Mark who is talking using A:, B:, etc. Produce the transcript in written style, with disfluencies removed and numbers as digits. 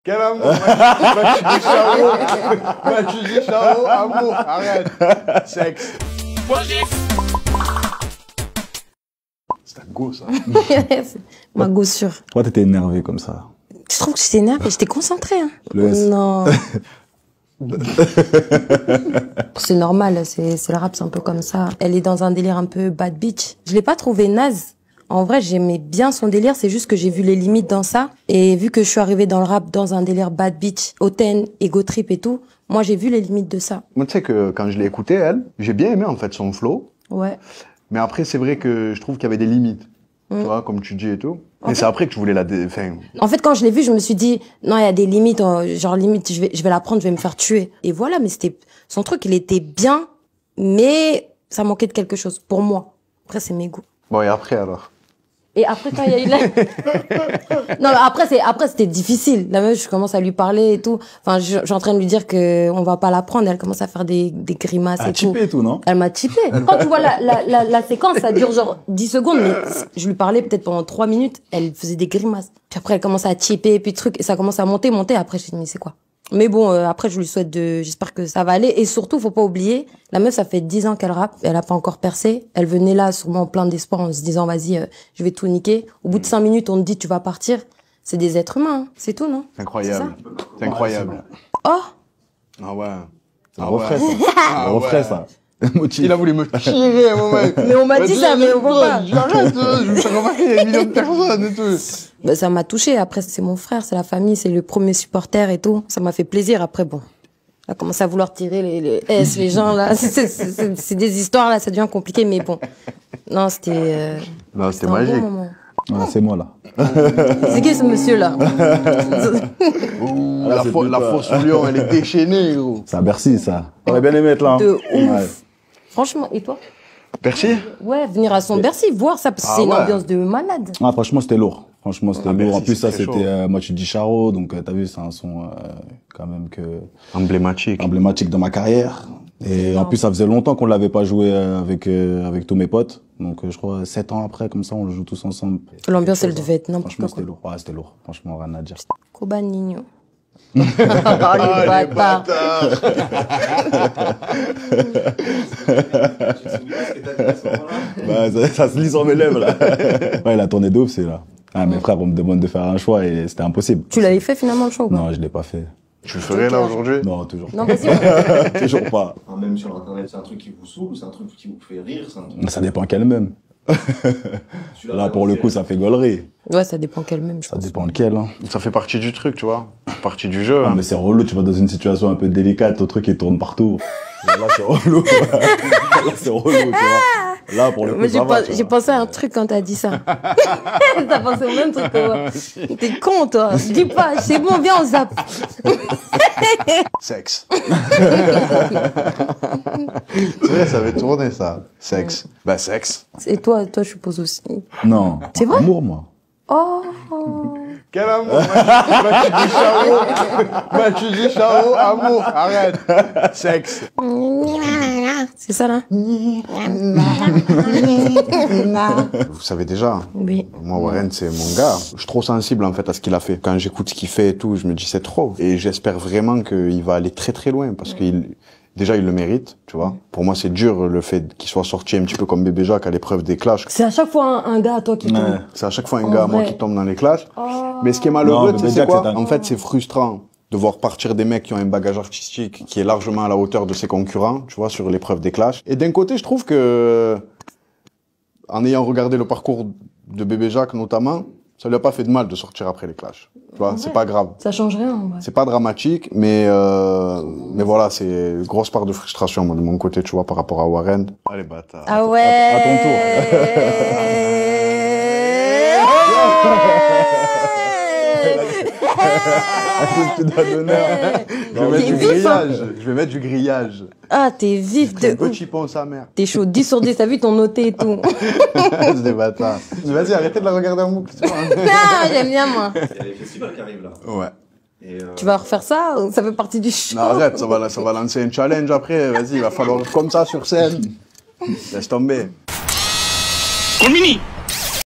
A: Quel amour? Tu dis Charo, amour, arrête. Sexe. C'est un go, ça.
B: Ma gossure.
C: Pourquoi t'étais énervé comme ça?
B: Je trouve que j'étais énervée, j'étais concentrée. Hein. Non. C'est normal, c'est le rap, c'est un peu comme ça. Elle est dans un délire un peu bad bitch. Je l'ai pas trouvé naze. En vrai, j'aimais bien son délire, c'est juste que j'ai vu les limites dans ça. Et vu que je suis arrivée dans le rap dans un délire bad bitch, hautaine, ego trip et tout, moi j'ai vu les limites de ça.
A: Moi, tu sais que quand je l'ai écoutée, elle, j'ai bien aimé en fait son flow.
B: Ouais.
A: Mais après, c'est vrai que je trouve qu'il y avait des limites. Tu vois, comme tu dis et tout. Mais c'est après que je voulais la
B: En fait, quand je l'ai vue, je me suis dit, non, il y a des limites, genre limite, je vais la prendre, je vais me faire tuer. Et voilà, mais c'était, son truc, il était bien, mais ça manquait de quelque chose, pour moi. Après, c'est mes goûts.
A: Bon, et après, alors?
B: Et après, quand il y a eu non, mais après, c'était difficile. La meuf, je commence à lui parler et tout. Enfin, je suis en train de lui dire que on va pas la prendre. Elle commence à faire des grimaces et tout.
C: Elle m'a typé et tout, non?
B: Elle m'a typé. Quand tu vois la séquence, ça dure genre 10 secondes, mais je lui parlais peut-être pendant 3 minutes. Elle faisait des grimaces. Puis après, elle commence à typer, puis truc, et ça commence à monter. Après, je me suis dit, mais c'est quoi? Mais bon, après, je lui souhaite j'espère que ça va aller. Et surtout, faut pas oublier, la meuf, ça fait 10 ans qu'elle rappe. Elle a pas encore percé. Elle venait là, sûrement plein d'espoir, en se disant, vas-y, je vais tout niquer. Au bout de 5 minutes, on te dit, tu vas partir. C'est des êtres humains, hein. C'est tout, non?
A: C'est incroyable. C'est incroyable.
B: Oh!
A: Ah ouais.
C: C'est un refrain, ça. Un refrain, ça.
A: Il a voulu me tirer, mon mec.
B: Mais on m'a dit ça, mais on peut pas.
A: J'arrête, je me fais remarquer, il y a des millions de personnes et tout.
B: Bah, ça m'a touché. Après, c'est mon frère, c'est la famille, c'est le premier supporter et tout. Ça m'a fait plaisir. Après, bon, on a commencé à vouloir tirer les S, les gens, là. C'est des histoires, là, ça devient compliqué, mais bon. Non, c'était...
A: Non, c'était magique.
B: Bon moment.
C: Ah, c'est moi, là.
B: C'est qui ce monsieur-là?
A: La fausse lion, elle est déchaînée, gros.
C: C'est à Bercy, ça. On aurait bien aimé être là.
B: De ouf.
C: Ouais.
B: Franchement, et toi?
A: Bercy?
B: Ouais, venir à son Bercy, voir ça, parce que c'est une ambiance de malade.
C: Ah, franchement, c'était lourd. Franchement, c'était lourd. En plus, ça,
A: c'était
C: c'était, moi, tu dis Charo, donc, t'as vu, c'est un son, quand même que...
A: Emblématique
C: dans ma carrière. Et en plus, ça faisait longtemps qu'on l'avait pas joué avec tous mes potes. Donc, je crois, 7 ans après, comme ça, on le joue tous ensemble.
B: L'ambiance, elle devait être n'importe quoi.
C: Franchement, c'était lourd. Ouais, c'était lourd. Franchement, rien à dire.
B: Koba Nino. Oh, les bâtards.
C: Bah, ça se lit sur mes lèvres, là. Ouais, la tournée d'Ouf, c'est là. Ah, mes frères, on me demande de faire un choix et c'était impossible.
B: Tu l'avais fait finalement le show ou pas?
C: Non, je l'ai pas fait.
A: Tu le ferais là aujourd'hui?
C: Non, toujours
B: Non,
C: pas.
B: vas-y.
C: Toujours pas.
D: Même sur internet, c'est un truc qui vous saoule ou c'est un truc qui vous fait rire?
C: Ça dépend quel même. Là, pour le coup, ça fait gaulerie.
B: Ouais, ça dépend quel même, je
C: Ça
B: pense.
C: dépend lequel, hein.
A: Ça fait partie du truc, tu vois. Partie du jeu.
C: Ah, mais c'est relou, tu vas dans une situation un peu délicate, le truc il tourne partout. Là, c'est relou. Là, c'est relou, tu vois. Là, pour le coup, ça va, tu
B: J'ai
C: vois.
B: pensé à un truc quand t'as dit ça. T'as pensé au même truc que moi. T'es con, toi. Je dis pas, c'est bon, viens, on zappe.
A: Sexe. C'est vrai, ça avait tourné, ça. Sexe. Bah, sexe.
B: Et toi, je suppose aussi.
C: Non.
B: C'est vrai?
C: Amour, moi.
B: Oh.
A: Quel amour? Tu dis Charo, amour, arrête. Sexe.
B: C'est ça, là?
A: Vous savez déjà,
B: Oui.
A: moi, Warren, c'est mon gars. Je suis trop sensible, en fait, à ce qu'il a fait. Quand j'écoute ce qu'il fait et tout, je me dis, c'est trop. Et j'espère vraiment qu'il va aller très, très loin, parce déjà, il le mérite, tu vois. Pour moi, c'est dur, le fait qu'il soit sorti un petit peu comme Bébé Jacques à l'épreuve des clashs.
B: C'est à chaque fois un gars, toi, qui tombe.
C: Ouais.
A: C'est à chaque fois un
B: En
A: gars, moi,
B: vrai.
A: qui tombe dans les clashs.
B: Oh.
A: Mais ce qui est malheureux,
C: Non,
A: tu sais,
C: Bébé
A: c'est
C: Jacques,
A: quoi?
C: c'est un-
A: En fait, c'est frustrant de voir partir des mecs qui ont un bagage artistique qui est largement à la hauteur de ses concurrents, tu vois, sur l'épreuve des clashs. Et d'un côté, je trouve que, en ayant regardé le parcours de Bébé Jacques, notamment, ça lui a pas fait de mal de sortir après les clashs. Tu vois, c'est pas grave.
B: Ça change rien, en vrai.
A: C'est pas dramatique, mais voilà, c'est une grosse part de frustration, moi, de mon côté, tu vois, par rapport à Warren. Allez, bâtard.
B: Ah ouais.
C: À ton tour. Un petit doigt d'honneur.
A: Je vais mettre du
B: T'es vif, hein.
A: grillage. Je vais mettre du grillage.
B: Ah, t'es vif de
A: Un
B: ouf.
A: petit pont sa mère.
B: T'es chaud. 10 sur 10, t'as vu ton noté et tout.
A: C'est des bâtards. Vas-y, arrêtez de la regarder en boucle.
B: Ah, j'aime bien, moi.
D: Il y a les festivals qui arrivent là.
A: Ouais.
D: Et
B: Tu vas refaire ça ou ça fait partie du show?
A: Non, arrête, ça va lancer un challenge après. Vas-y, il va falloir comme ça sur scène. Laisse tomber.
E: Conmini